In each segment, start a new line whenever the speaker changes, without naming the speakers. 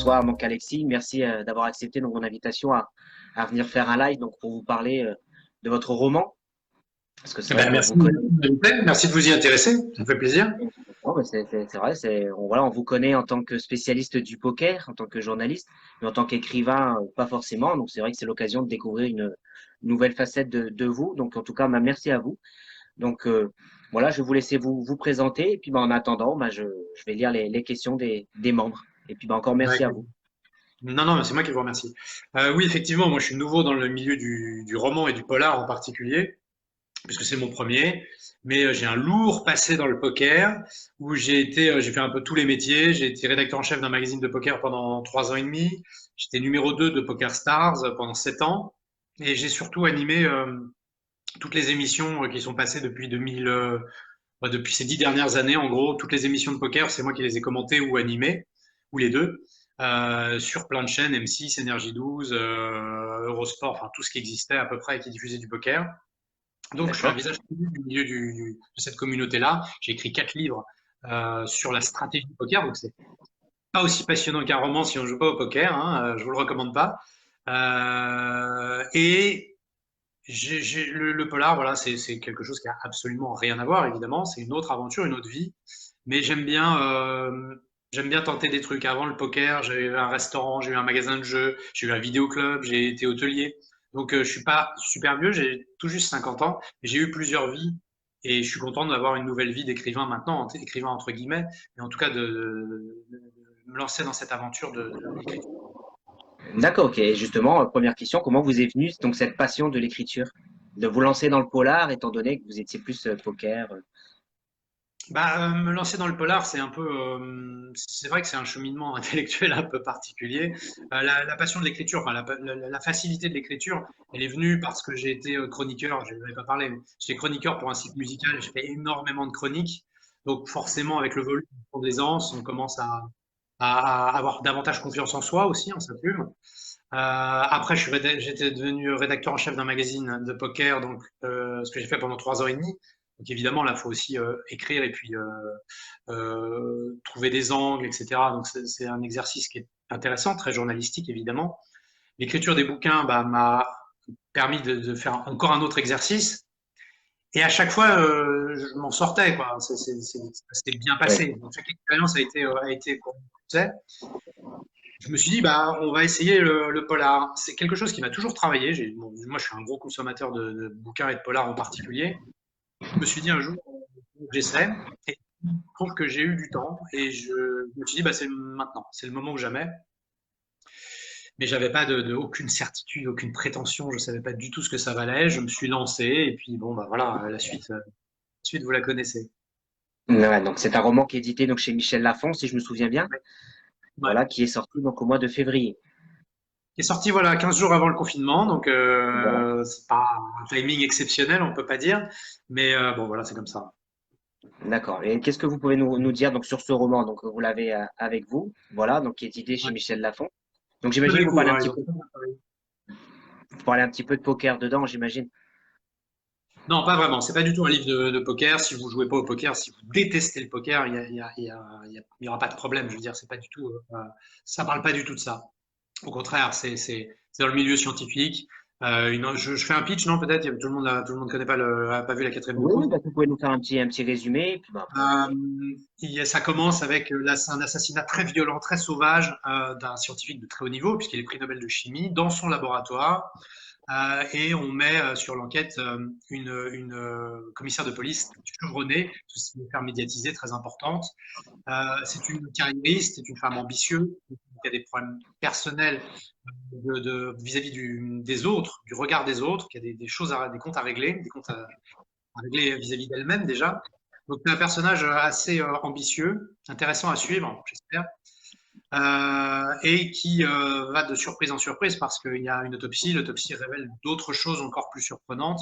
bonsoir, donc Alexis. Merci d'avoir accepté donc, mon invitation à venir faire un live donc, pour vous parler de votre roman. Parce que c'est
Eh
vrai
ben,
qu'on
merci
vous
de
connaît.
m'inviter. Merci de vous y intéresser. Ça me fait plaisir.
Non, mais c'est vrai, voilà, on vous connaît en tant que spécialiste du poker, en tant que journaliste, mais en tant qu'écrivain, pas forcément. Donc c'est vrai que c'est l'occasion de découvrir une nouvelle facette de vous. Donc en tout cas, bah, merci à vous. Donc voilà, je vais vous laisser vous présenter. Et puis bah, en attendant, bah, je vais lire les questions des membres. Et puis bah, encore merci
Ouais.
à vous.
Non, non, c'est moi qui vous remercie. Oui, effectivement, moi je suis nouveau dans le milieu du roman et du polar en particulier, puisque c'est mon premier. Mais j'ai un lourd passé dans le poker, où j'ai fait un peu tous les métiers. J'ai été rédacteur en chef d'un magazine de poker pendant 3 ans et demi. J'étais numéro 2 de Poker Stars pendant 7 ans. Et j'ai surtout animé toutes les émissions qui sont passées depuis 2000, depuis ces 10 dernières années, en gros, toutes les émissions de poker, c'est moi qui les ai commentées ou animées, ou les deux, sur plein de chaînes, M6, Énergie 12, Eurosport, enfin tout ce qui existait à peu près et qui diffusait du poker. Donc je suis un
D'accord?
visage connu du milieu de cette communauté-là. J'ai écrit 4 livres sur la stratégie du poker, donc c'est pas aussi passionnant qu'un roman si on joue pas au poker, hein, je vous le recommande pas. Et le polar, voilà, c'est quelque chose qui a absolument rien à voir, évidemment. C'est une autre aventure, une autre vie. Mais j'aime bien tenter des trucs. Avant le poker, j'ai eu un restaurant, j'ai eu un magasin de jeux, j'ai eu un vidéoclub, j'ai été hôtelier. Donc, je suis pas super vieux, j'ai tout juste 50 ans. Mais j'ai eu plusieurs vies et je suis content d'avoir une nouvelle vie d'écrivain maintenant, écrivain entre guillemets, mais en tout cas de me lancer dans cette aventure de l'écriture.
D'accord, ok. Et justement, première question, comment vous est venue donc cette passion de l'écriture? De vous lancer dans le polar, étant donné que vous étiez plus poker.
Bah, me lancer dans le polar, c'est vrai que c'est un cheminement intellectuel un peu particulier. La passion de l'écriture, enfin la facilité de l'écriture, elle est venue parce que j'ai été chroniqueur. Je n'en ai pas parlé, mais j'étais chroniqueur pour un site musical. J'ai fait énormément de chroniques, donc forcément avec le volume des ans, on commence à avoir davantage confiance en soi aussi, en sa plume. Après, j'étais devenu rédacteur en chef d'un magazine de poker, donc ce que j'ai fait pendant 3 ans et demi. Donc évidemment, là, il faut aussi écrire et puis trouver des angles, etc. Donc c'est un exercice qui est intéressant, très journalistique évidemment. L'écriture des bouquins bah, m'a permis de faire encore un autre exercice. Et à chaque fois, je m'en sortais, quoi. C'était bien
Oui.
passé. Donc chaque expérience a été comme on sait. Je me suis dit, bah, on va essayer le polar. C'est quelque chose qui m'a toujours travaillé. Moi, je suis un gros consommateur de bouquins et de polars en particulier. Je me suis dit un jour, j'essaie. Et je trouve que j'ai eu du temps. Et je me suis dit, bah, c'est maintenant. C'est le moment ou jamais. Mais j'avais pas aucune certitude, aucune prétention. Je savais pas du tout ce que ça valait. Je me suis lancé. Et puis, bon, bah, voilà, la suite, vous la connaissez.
Ouais, donc c'est un roman qui est édité donc chez Michel Lafon, si je me souviens bien.
Ouais.
Voilà, qui est sorti donc au mois de février.
Qui est sorti, voilà, 15 jours avant le confinement. Donc,
Voilà.
c'est pas un timing exceptionnel, on peut pas dire. Mais bon, voilà, c'est comme ça.
D'accord. Et qu'est-ce que vous pouvez nous dire donc sur ce roman? Donc vous l'avez avec vous, voilà, donc qui est édité chez
Ouais.
Michel Lafon. Donc
Peu
j'imagine que
d'écho, hein, ils ont fait ça.
vous parlez un petit peu de poker dedans, j'imagine.
Non, pas vraiment. C'est pas du tout un livre de poker. Si vous jouez pas au poker, si vous détestez le poker, il y aura pas de problème. Je veux dire, c'est pas du tout, ça parle pas du tout de ça. Au contraire, c'est dans le milieu scientifique. Je fais un pitch, non, peut-être. Tout le monde connaît pas a pas vu la quatrième de
Oui, oui,
coupe.
bah, vous pouvez nous faire un petit résumé, et puis bah, après.
Ça commence avec un assassinat très violent, très sauvage d'un scientifique de très haut niveau, puisqu'il est prix Nobel de chimie, dans son laboratoire. Et on met sur l'enquête une commissaire de police chevronnée, c'est une affaire médiatisée très importante. C'est une carriériste, c'est une femme ambitieuse, qui a des problèmes personnels vis-à-vis des autres, du regard des autres, qui a des choses, des comptes à régler, des comptes à régler vis-à-vis d'elle-même déjà. Donc c'est un personnage assez ambitieux, intéressant à suivre, j'espère, et qui va de surprise en surprise parce qu'il y a une autopsie. L'autopsie révèle d'autres choses encore plus surprenantes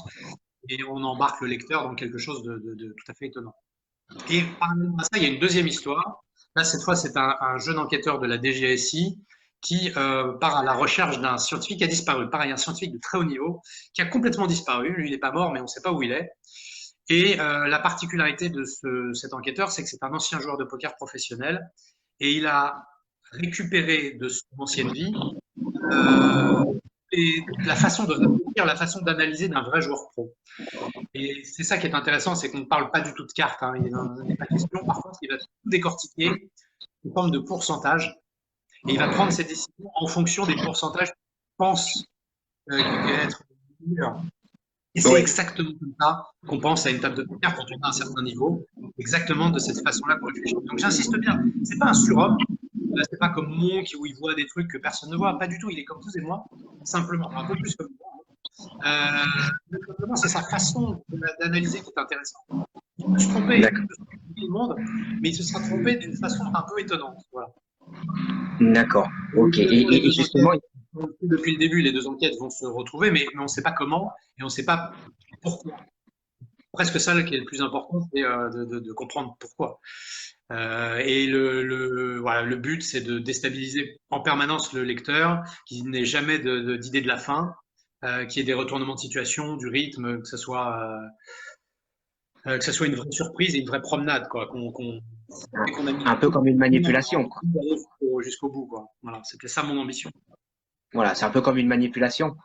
et on embarque le lecteur dans quelque chose de tout à fait étonnant. Et parallèlement à ça, il y a une deuxième histoire. Là, cette fois, c'est un jeune enquêteur de la DGSI qui part à la recherche d'un scientifique qui a disparu. Pareil, un scientifique de très haut niveau qui a complètement disparu. Lui, il n'est pas mort, mais on ne sait pas où il est. Et la particularité de cet enquêteur, c'est que c'est un ancien joueur de poker professionnel et il a récupérer de son ancienne vie euh, et la façon de réfléchir, la façon d'analyser d'un vrai joueur pro. Et c'est ça qui est intéressant, c'est qu'on ne parle pas du tout de cartes, hein, il n'est pas question. Par contre, il va tout décortiquer sous forme de pourcentage et il va prendre ses décisions en fonction des pourcentages qu'il pense être meilleurs. Et c'est
Oui,
exactement comme ça qu'on pense à une table de poker quand on a un certain niveau, exactement de cette façon-là qu'on réfléchit. Donc j'insiste bien, c'est pas un surhomme, c'est pas comme Monk où il voit des trucs que personne ne voit, pas du tout, il est comme vous et moi, simplement, un peu plus comme moi. Simplement, c'est sa façon d'analyser qui est intéressante. Il peut se tromper, il
d'accord.
peut se tromper tout le monde, mais il se sera trompé d'une façon un peu étonnante. Voilà.
D'accord.
Et
Ok.
bien sûr, les
Et
deux
justement,
enquêtes, depuis le début, les deux enquêtes vont se retrouver, mais on ne sait pas comment et on ne sait pas pourquoi. Presque ça qui est le plus important, c'est de comprendre pourquoi. Et voilà, le but, c'est de déstabiliser en permanence le lecteur, qu'il n'ait jamais d'idée de la fin, qu'il y ait des retournements de situation, du rythme, que ça soit une vraie surprise et une vraie promenade, quoi. Dès qu'on a mis
un
les
peu
pieds
comme une
dedans, on a
manipulation, quoi.
envie d'aller jusqu'au bout, quoi. Voilà, c'était ça mon ambition.
Voilà, c'est un peu comme une manipulation.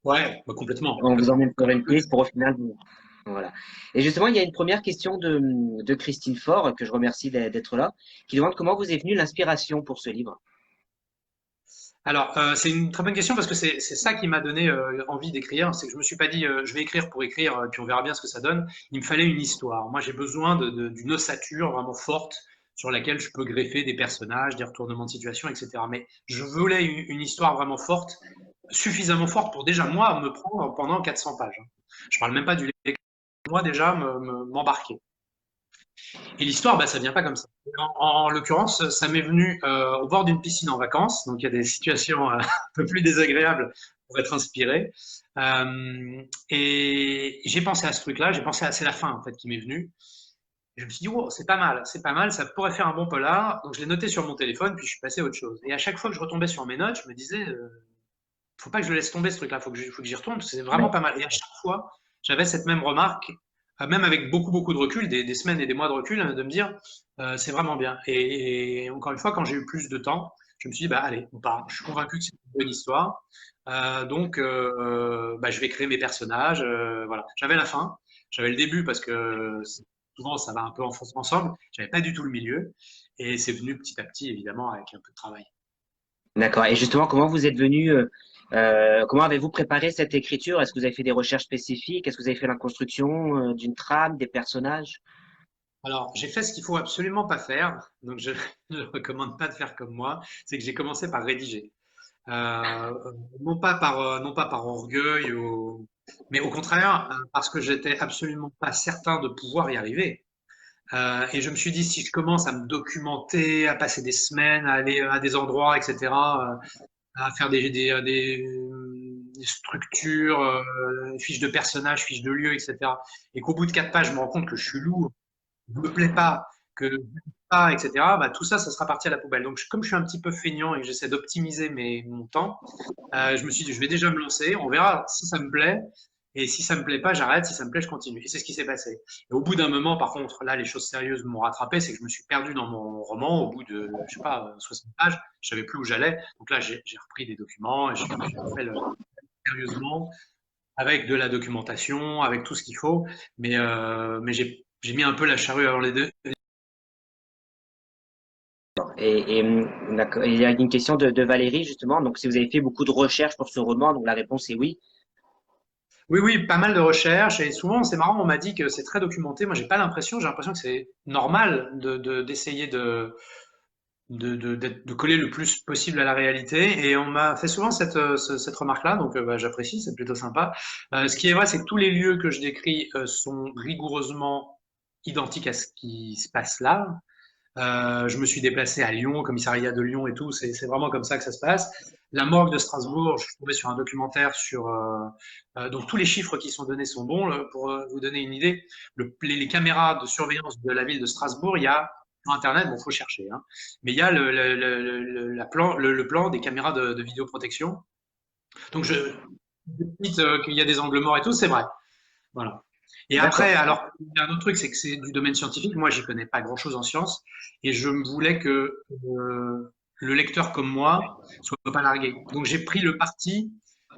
Ouais, bah, complètement,
On vous
complètement.
emmène sur une piste pour au final vous. Voilà. Et justement, il y a une première question de Christine Faure, que je remercie d'être là, qui demande comment vous est venue l'inspiration pour ce livre.
Alors, c'est une très bonne question parce que c'est ça qui m'a donné envie d'écrire. C'est que je me suis pas dit je vais écrire pour écrire puis on verra bien ce que ça donne. Il me fallait une histoire. Moi, j'ai besoin d'une ossature vraiment forte sur laquelle je peux greffer des personnages, des retournements de situation, etc. Mais je voulais une histoire vraiment forte, suffisamment forte pour déjà moi me prendre pendant 400 pages, hein. Je parle même pas du lecteur, moi déjà m'embarquer. Et l'histoire, bah, ça vient pas comme ça. En l'occurrence, ça m'est venu au bord d'une piscine en vacances, donc il y a des situations un peu plus désagréables pour être inspiré. Et j'ai pensé à ce truc-là, c'est la fin en fait qui m'est venue. Et je me suis dit, oh, c'est pas mal, ça pourrait faire un bon polar. Donc je l'ai noté sur mon téléphone, puis je suis passé à autre chose. Et à chaque fois que je retombais sur mes notes, je me disais, faut pas que je le laisse tomber ce truc-là, faut que j'y retourne parce que c'est vraiment pas mal. Et à chaque fois, j'avais cette même remarque, même avec beaucoup de recul, des semaines et des mois de recul, de me dire c'est vraiment bien. Et encore une fois, quand j'ai eu plus de temps, je me suis dit bah allez, on part. Je suis convaincu que c'est une bonne histoire, bah, je vais créer mes personnages. Voilà, j'avais la fin, j'avais le début parce que souvent ça va un peu ensemble. J'avais pas du tout le milieu, et c'est venu petit à petit évidemment avec un peu de travail.
D'accord. Et justement, comment vous êtes venu, comment avez-vous préparé cette écriture? Est-ce que vous avez fait des recherches spécifiques? Est-ce que vous avez fait la construction, d'une trame, des personnages?
Alors, j'ai fait ce qu'il faut absolument pas faire, donc je ne recommande pas de faire comme moi, c'est que j'ai commencé par rédiger. Non pas par orgueil, mais au contraire, parce que j'étais absolument pas certain de pouvoir y arriver. Et je me suis dit, si je commence à me documenter, à passer des semaines, à aller à des endroits, etc., à faire des structures, fiches de personnages, fiches de lieux, etc., et qu'au bout de 4 pages, je me rends compte que je suis lourd, ne me plaît pas, que je n'aime pas, etc., bah, tout ça, ça sera parti à la poubelle. Donc, comme je suis un petit peu feignant et que j'essaie d'optimiser mon temps, je me suis dit, je vais déjà me lancer, on verra si ça me plaît. Et si ça me plaît pas, j'arrête. Si ça me plaît, je continue. Et c'est ce qui s'est passé. Et au bout d'un moment, par contre, là, les choses sérieuses m'ont rattrapé. C'est que je me suis perdu dans mon roman. Au bout de, je sais pas, 60 pages, je savais plus où j'allais. Donc là, j'ai repris des documents et j'ai refait sérieusement avec de la documentation, avec tout ce qu'il faut. Mais j'ai mis un peu la charrue avant les deux.
D'accord. Et il y a une question de Valérie, justement. Donc, si vous avez fait beaucoup de recherches pour ce roman, donc la réponse est oui.
Oui, oui, pas mal de recherches. Et souvent, c'est marrant, on m'a dit que c'est très documenté. Moi, j'ai l'impression que c'est normal d'essayer de coller le plus possible à la réalité. Et on m'a fait souvent cette remarque-là, donc bah, j'apprécie, c'est plutôt sympa. Ce qui est vrai, c'est que tous les lieux que je décris sont rigoureusement identiques à ce qui se passe là. Je me suis déplacé à Lyon, au commissariat de Lyon et tout, c'est vraiment comme ça que ça se passe. La morgue de Strasbourg, je suis tombé sur un documentaire sur... donc tous les chiffres qui sont donnés sont bons. Pour vous donner une idée, les caméras de surveillance de la ville de Strasbourg, il y a sur Internet, bon, faut chercher, hein, mais il y a le plan des caméras de vidéoprotection. Donc je dis qu'il y a des angles morts et tout, c'est vrai. Voilà. Et après,
D'accord.
alors, il y a un autre truc, c'est que c'est du domaine scientifique. Moi, j'y connais pas grand-chose en sciences, et je me voulais que le lecteur comme moi soit pas largué. Donc, j'ai pris le parti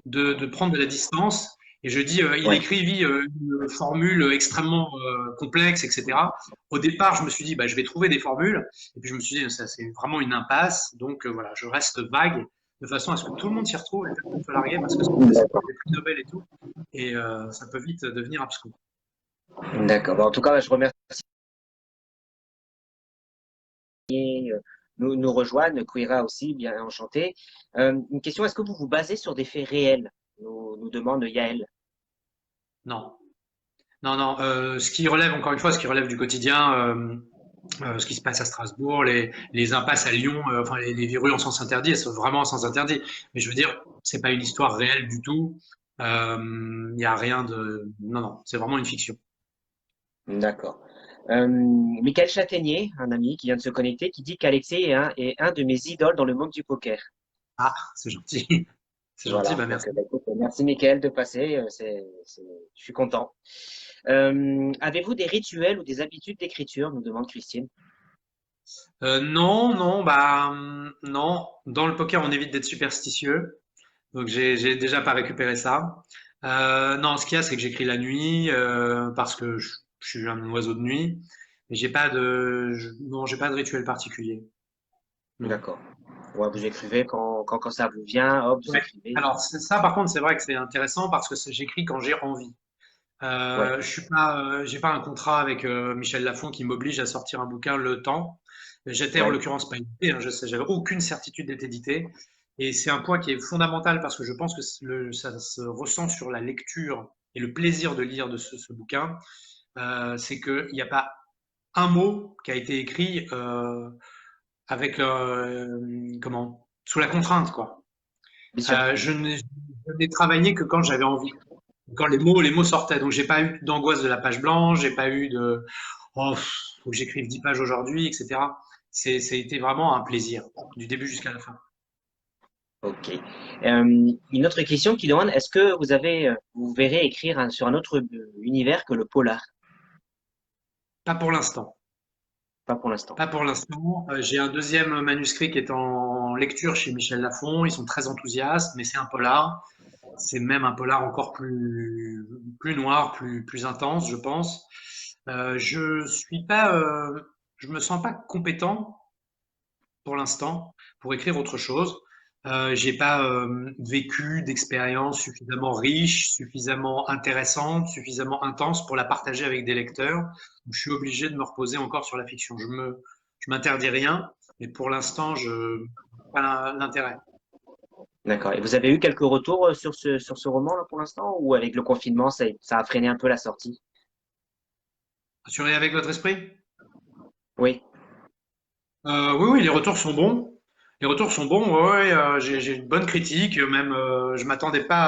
de prendre de la distance, et je dis, il
Ouais.
écrivit une formule extrêmement complexe, etc. Au départ, je me suis dit, bah, je vais trouver des formules, et puis je me suis dit, ça, c'est vraiment une impasse. Donc, voilà, je reste vague de façon à ce que tout le monde s'y retrouve et personne ne soit largué, parce que ce qu'on fait, c'est
D'accord.
des prix Nobel et tout, et ça peut vite devenir abscon.
D'accord. Bon, en tout cas, je remercie nous rejoignent, Queera aussi, bien enchanté. Une question, est-ce que vous vous basez sur des faits réels? Nous demande Yael.
Non, non, non. Ce qui relève, encore une fois, ce qui relève du quotidien, ce qui se passe à Strasbourg, les impasses à Lyon, enfin les verrues en sens interdit, elles sont vraiment en sens interdit. Mais je veux dire, c'est pas une histoire réelle du tout. Il n'y a rien de. Non, non, c'est vraiment une fiction.
D'accord. Michael Châtaignier, un ami qui vient de se connecter, qui dit qu'Alexei est un de mes idoles dans le monde du poker.
Ah, c'est gentil. C'est gentil,
Voilà.
bah
Donc,
merci.
écoute, merci Michael de passer. Je suis content. Avez-vous des rituels ou des habitudes d'écriture? Nous demande Christine.
Non, non, bah non. Dans le poker, on évite d'être superstitieux. Donc j'ai déjà pas récupéré ça. Non, ce qu'il y a, c'est que j'écris la nuit parce que je suis un oiseau de nuit. Mais non, j'ai pas de rituel particulier. Non.
D'accord. Ouais, vous écrivez quand ça vous vient, hop, vous
Ouais.
écrivez.
Alors ça, par contre, c'est vrai que c'est intéressant parce que j'écris quand j'ai envie.
Ouais,
J'ai pas un contrat avec Michel Lafon qui m'oblige à sortir un bouquin le temps. J'étais en
ouais,
l'occurrence pas édité, hein, j'avais aucune certitude d'être édité. Et c'est un point qui est fondamental parce que je pense que ça se ressent sur la lecture et le plaisir de lire de ce bouquin. C'est qu'il n'y a pas un mot qui a été écrit avec comment sous la contrainte, quoi.
bien sûr.
Je n'ai travaillé que quand j'avais envie, quand les mots sortaient. Donc j'ai pas eu d'angoisse de la page blanche, j'ai pas eu de oh, faut que j'écrive 10 pages aujourd'hui, etc. C'était vraiment un plaisir du début jusqu'à la fin.
Ok. Une autre question qui demande, est-ce que vous verrez écrire sur un autre univers que le polar?
Pas pour l'instant.
Pas pour l'instant.
Pas pour l'instant. J'ai un deuxième manuscrit qui est en lecture chez Michel Lafon. Ils sont très enthousiastes, mais c'est un polar. C'est même un polar encore plus noir, plus intense, je pense. Je suis pas, je me sens pas compétent pour l'instant pour écrire autre chose. J'ai pas vécu d'expérience suffisamment riche, suffisamment intéressante, suffisamment intense pour la partager avec des lecteurs. Donc, je suis obligé de me reposer encore sur la fiction. Je m'interdis rien, mais pour l'instant, je pas l'intérêt.
D'accord. Et vous avez eu quelques retours sur ce roman-là pour l'instant, ou avec le confinement, ça a freiné un peu la sortie?
Assuré avec votre esprit?
Oui.
Oui, oui, les retours sont bons. Les retours sont bons. Ouais, ouais, j'ai une bonne critique. Même, je m'attendais pas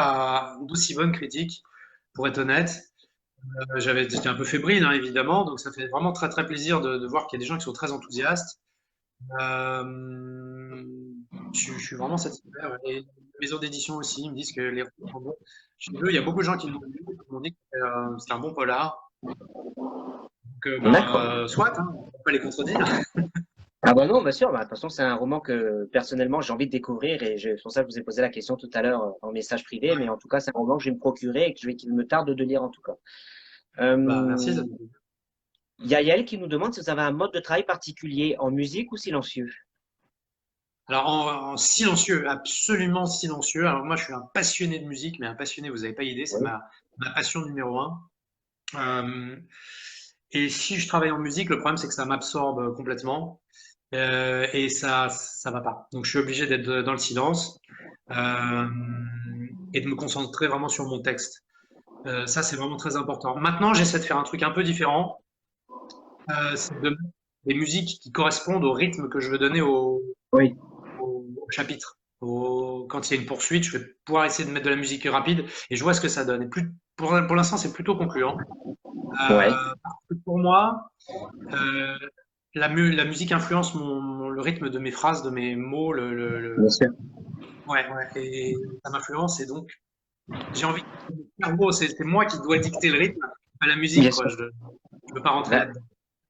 à d'aussi bonnes critiques, pour être honnête. J'étais un peu fébrile, hein, évidemment, donc ça fait vraiment très très plaisir de voir qu'il y a des gens qui sont très enthousiastes. Euh, je suis vraiment satisfait. Ouais. Et les maisons d'édition aussi, ils me disent que les retours sont bons. Chez eux, il y a beaucoup de gens qui l'ont lu, qui m'ont dit que c'était un bon polar. Donc,
D'accord.
soit, hein, on peut pas les contredire.
Ah bah non, bien sûr. Bah, de toute façon, c'est un roman que personnellement j'ai envie de découvrir et c'est pour ça que je vous ai posé la question tout à l'heure en message privé. Mais en tout cas, c'est un roman que je vais me procurer et qu'il me tarde de lire en tout cas.
Bah, merci.
Euh, Il y a Yael qui nous demande si vous avez un mode de travail particulier en musique ou silencieux.
Alors, en silencieux, absolument silencieux. Alors, moi, je suis un passionné de musique, mais un passionné, vous n'avez pas idée, c'est
Oui.
ma passion numéro un. Euh, et si je travaille en musique, le problème, c'est que ça m'absorbe complètement. Et ça va pas. Donc, je suis obligé d'être dans le silence euh, et de me concentrer vraiment sur mon texte. Ça, c'est vraiment très important. Maintenant, j'essaie de faire un truc un peu différent. C'est de mettre des musiques qui correspondent au rythme que je veux donner
Oui.
au chapitre. Quand il y a une poursuite, je vais pouvoir essayer de mettre de la musique rapide et je vois ce que ça donne. Et pour l'instant, c'est plutôt concluant.
Ouais,
Parce que pour moi, euh, la musique influence le rythme de mes phrases, de mes mots,
bien sûr.
ouais, ouais, et ça m'influence. Et donc, j'ai envie que mon cerveau, c'est moi qui dois dicter le rythme. à la musique,
Bien
quoi.
sûr.
Je veux pas rentrer
Bah,
là-dedans.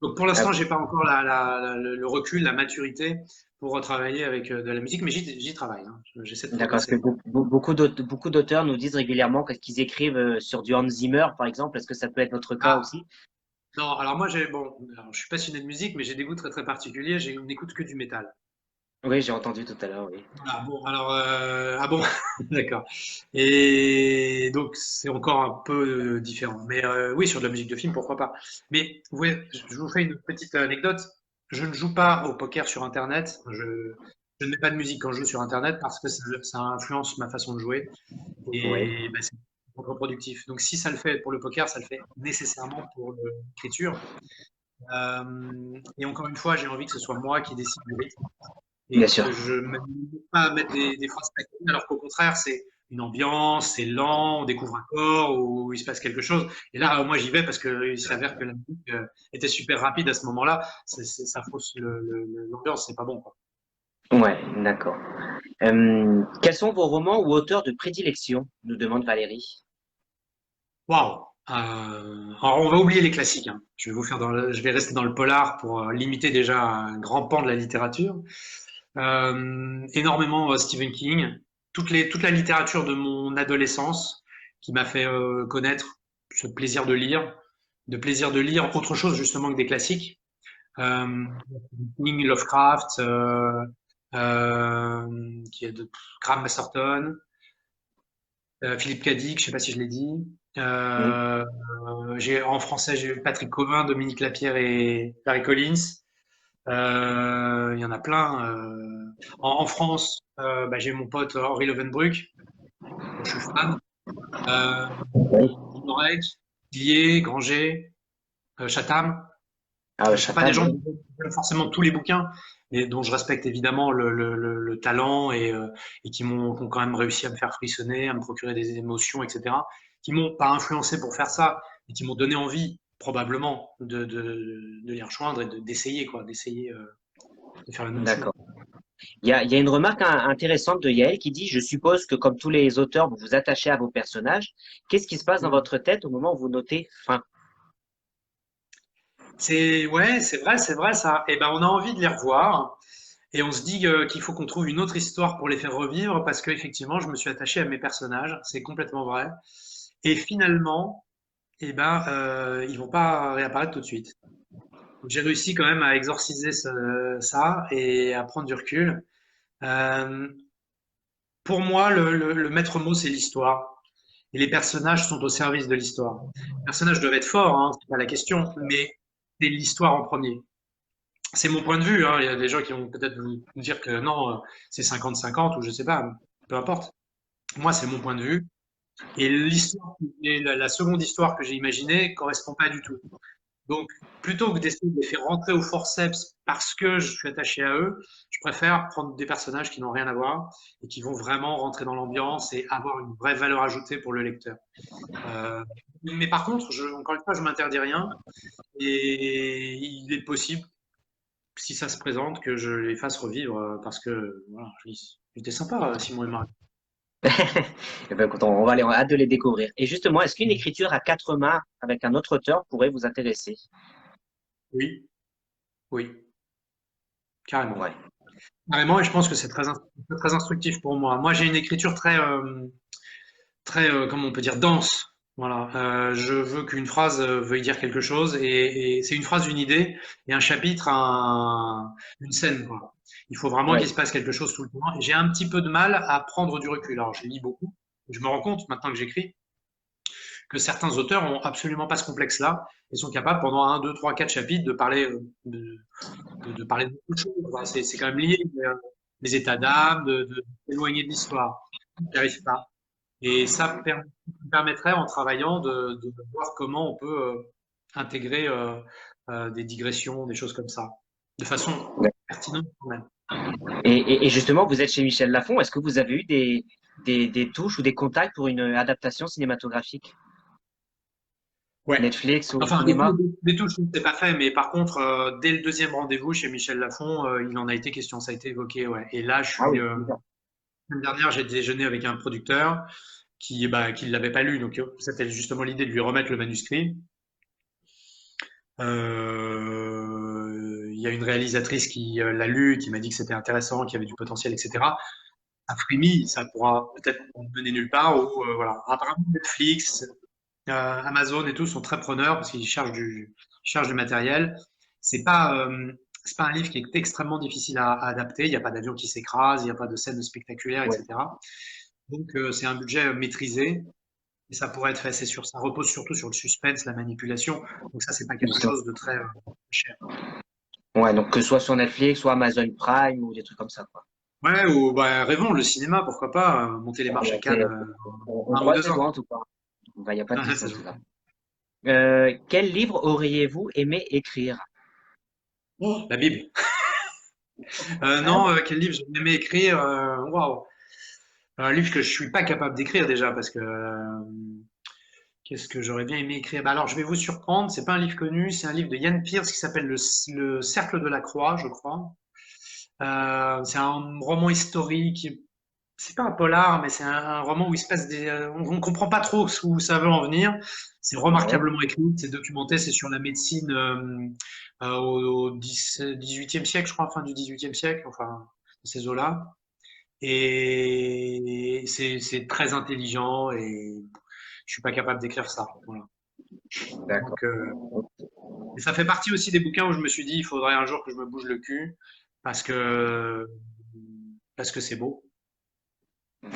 Donc pour l'instant, j'ai pas encore le recul, la maturité pour travailler avec de la musique, mais j'y travaille, hein. J'essaie de
d'accord. Parce que
progresser.
beaucoup d'auteurs nous disent régulièrement qu'ils écrivent sur du Hans Zimmer, par exemple. Est-ce que ça peut être votre cas
Ah,
aussi?
non, alors moi, alors, je suis passionné de musique, mais j'ai des goûts très très particuliers. J'ai n'écoute que du métal.
Oui, j'ai entendu tout à l'heure, oui.
Voilà, bon, alors, ah bon, d'accord. Et donc, c'est encore un peu différent. Mais oui, sur de la musique de film, pourquoi pas. Mais vous voyez, je vous fais une petite anecdote. Je ne joue pas au poker sur Internet. Je ne mets pas de musique quand je joue sur Internet parce que ça influence ma façon de jouer
Oui,
et ben, c'est contre-productif. Donc, si ça le fait pour le poker, ça le fait nécessairement pour l'écriture. Et encore une fois, j'ai envie que ce soit moi qui décide du rythme
bien
et
sûr.
que je ne m'amuse pas à mettre des phrases paquetées, alors qu'au contraire, c'est une ambiance, c'est lent, on découvre un corps où il se passe quelque chose. Et là, moi, j'y vais parce qu'il s'avère que la musique était super rapide à ce moment-là. Ça fausse l'ambiance, c'est pas bon, quoi.
Ouais, d'accord. Quels sont vos romans ou auteurs de prédilection? Nous demande Valérie.
Waouh! Alors, on va oublier les classiques, hein. Je vais rester dans le polar pour limiter déjà un grand pan de la littérature. Énormément Stephen King, toute la littérature de mon adolescence qui m'a fait connaître ce plaisir de plaisir de lire autre chose justement que des classiques. Euh, King, Lovecraft, qui est de Graham Masterton, Philippe Cadic, je sais pas si je l'ai dit.
Hmm,
Euh, en français, j'ai eu Patrick Cauvin, Dominique Lapierre et Barry Collins. Il y en a plein. En France, bah, j'ai mon pote Henri Levenbruck, dont je suis fan. Euh, Morec, Tillier, Granger, Chatham.
ah,
C'est pas des
Chatham,
gens
oui.
qui ont forcément tous les bouquins, mais dont je respecte évidemment le talent et qui ont quand même réussi à me faire frissonner, à me procurer des émotions, etc. Qui m'ont pas influencé pour faire ça, mais qui m'ont donné envie probablement de les rejoindre et d'essayer quoi, d'essayer de faire la même chose.
D'accord. Il y a une remarque intéressante de Yael qui dit, je suppose que comme tous les auteurs, vous vous attachez à vos personnages. Qu'est-ce qui se passe dans votre tête au moment où vous notez fin?
Ouais, c'est vrai ça. Et ben on a envie de les revoir et on se dit qu'il faut qu'on trouve une autre histoire pour les faire revivre parce qu'effectivement je me suis attaché à mes personnages, c'est complètement vrai. Et finalement, ils vont pas réapparaître tout de suite. Donc, j'ai réussi quand même à exorciser ça et à prendre du recul. Euh, pour moi, le maître mot c'est l'histoire et les personnages sont au service de l'histoire. Les personnages doivent être forts, hein, c'est pas la question, mais c'est l'histoire en premier. C'est mon point de vue, hein. Il y a des gens qui vont peut-être vous dire que non, c'est 50-50 ou je sais pas, peu importe. Moi, c'est mon point de vue. Et la seconde histoire que j'ai imaginée correspond pas du tout. Donc, plutôt que d'essayer de les faire rentrer au forceps parce que je suis attaché à eux, je préfère prendre des personnages qui n'ont rien à voir et qui vont vraiment rentrer dans l'ambiance et avoir une vraie valeur ajoutée pour le lecteur. Euh, mais par contre, encore une fois, je m'interdis rien et il est possible si ça se présente, que je les fasse revivre parce que voilà, j'étais sympa, Simon et Marie.
Eh ben, écoute, on a hâte de les découvrir. Et justement, est-ce qu'une écriture à quatre mains avec un autre auteur pourrait vous intéresser?
Oui, oui, carrément.
Ouais.
Carrément, et je pense que c'est très instructif pour moi. Moi, j'ai une écriture très, comment on peut dire, dense. Voilà, je veux qu'une phrase veuille dire quelque chose et c'est une phrase, une idée et un chapitre, une scène, quoi. Il faut vraiment qu'il
Ouais.
se passe quelque chose tout le temps. Et j'ai un petit peu de mal à prendre du recul. Alors, je lis beaucoup. Je me rends compte maintenant que j'écris que certains auteurs ont absolument pas ce complexe-là et sont capables pendant un, deux, trois, quatre chapitres de parler de parler de beaucoup de choses. Quoi. C'est quand même lié, les états d'âme, de s'éloigner de l'histoire. J'y arrive pas. Et ça permettrait, en travaillant, de voir comment on peut intégrer des digressions, des choses comme ça, de façon pertinente quand même.
Et justement, vous êtes chez Michel Lafon. Est-ce que vous avez eu des touches ou des contacts pour une adaptation cinématographique?
Ouais.
Netflix ou
Enfin,
cinéma?
des touches, c'est pas fait, mais par contre, dès le deuxième rendez-vous chez Michel Lafon, il en a été question, ça a été évoqué, ouais. Et là,
Ah oui.
la semaine dernière, j'ai déjeuné avec un producteur qui l'avait pas lu, donc c'était justement l'idée de lui remettre le manuscrit. Il y a une réalisatrice qui l'a lu, qui m'a dit que c'était intéressant, qu'il y avait du potentiel, etc. À Freemy, ça pourra peut-être mener nulle part. Ou voilà. Apparemment, Netflix, Amazon et tout sont très preneurs parce qu'ils cherchent du matériel. C'est pas, euh, c'est pas un livre qui est extrêmement difficile à adapter. Il n'y a pas d'avion qui s'écrase, il n'y a pas de scènes spectaculaires,
Ouais.
etc. Donc, c'est un budget maîtrisé et ça pourrait être fait. C'est sûr, ça repose surtout sur le suspense, la manipulation. Donc ça, c'est pas quelque
Justement.
chose de très cher.
Ouais, donc que ce soit sur Netflix, soit Amazon Prime ou des trucs comme ça, quoi.
Ouais, ou bah, rêvons, le cinéma, pourquoi pas, monter les
Ah
marches
bah,
à Cannes
on
en un ou
croise
deux
les doigts
ans.
en tout cas. Il n'y a pas de
Ah,
question
ça,
sur ça. Quel livre auriez-vous aimé écrire?
la Bible.
Ah,
Non, quel livre j'ai aimé écrire? Waouh. Un livre que je suis pas capable d'écrire déjà parce que qu'est-ce que j'aurais bien aimé écrire? Bah alors je vais vous surprendre, c'est pas un livre connu, c'est un livre de Ian Pierce qui s'appelle le Cercle de la Croix, je crois. C'est un roman historique. C'est pas un polar, mais c'est un roman où il se passe on comprend pas trop où ça veut en venir. C'est
ouais,
remarquablement écrit, c'est documenté, c'est sur la médecine au 18e siècle, je crois, fin du 18e siècle, enfin, dans ces eaux-là. Et c'est très intelligent et je suis pas capable d'écrire ça. Voilà.
d'accord.
Donc, et ça fait partie aussi des bouquins où je me suis dit, il faudrait un jour que je me bouge le cul parce que parce que c'est beau.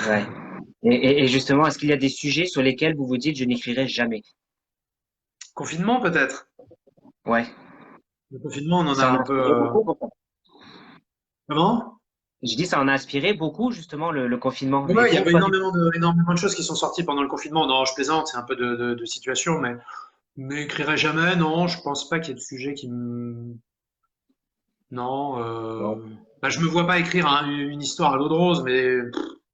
Ouais. Et justement, est-ce qu'il y a des sujets sur lesquels vous vous dites je n'écrirai jamais?
Confinement peut-être.
Ouais.
Le confinement, on en a
Ça en a
un peu.
inspiré beaucoup, pourquoi?
Comment?
Je dis ça en a inspiré beaucoup, justement, le confinement. Et
Ouais, il y
vous,
avait
pas du tout?
énormément de choses qui sont sorties pendant le confinement. Non, je plaisante, c'est un peu de situation, mais écrirai jamais. Non, je pense pas qu'il y ait de sujet qui me. Non.
Non.
Bah, je me vois pas écrire une histoire à l'eau de rose, mais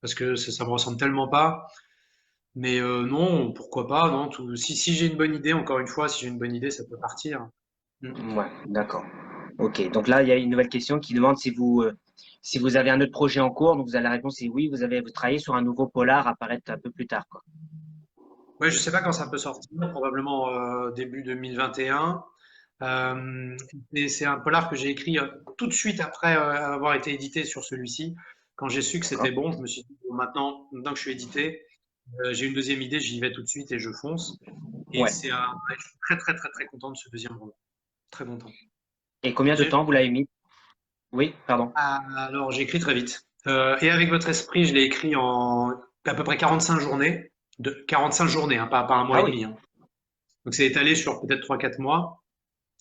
parce que ça me ressemble tellement pas. Mais non, pourquoi pas, non. Si j'ai une bonne idée, encore une fois, si j'ai une bonne idée, ça peut partir. Mm.
Ouais, d'accord. Ok. Donc là, il y a une nouvelle question qui demande si vous avez un autre projet en cours. Donc vous avez la réponse c'est oui, vous travaillez sur un nouveau polar à apparaître un peu plus tard, quoi.
Ouais, je sais pas quand ça peut sortir, probablement début 2021. Et c'est un polar que j'ai écrit tout de suite après avoir été édité sur celui-ci. Quand j'ai su que
D'accord?
c'était bon, je me suis dit, bon, maintenant que je suis édité, j'ai une deuxième idée, j'y vais tout de suite et je fonce. Et
Ouais.
je suis très très très très content de ce deuxième roman. Très content.
Et combien de
J'ai-
temps vous l'avez mis? Oui, pardon.
alors j'ai écrit très vite. Et avec votre esprit, je l'ai écrit en à peu près 45 journées. 45 journées, hein, pas un mois
Ah
et
oui,
demi, hein. Donc c'est étalé sur peut-être 3 4 mois.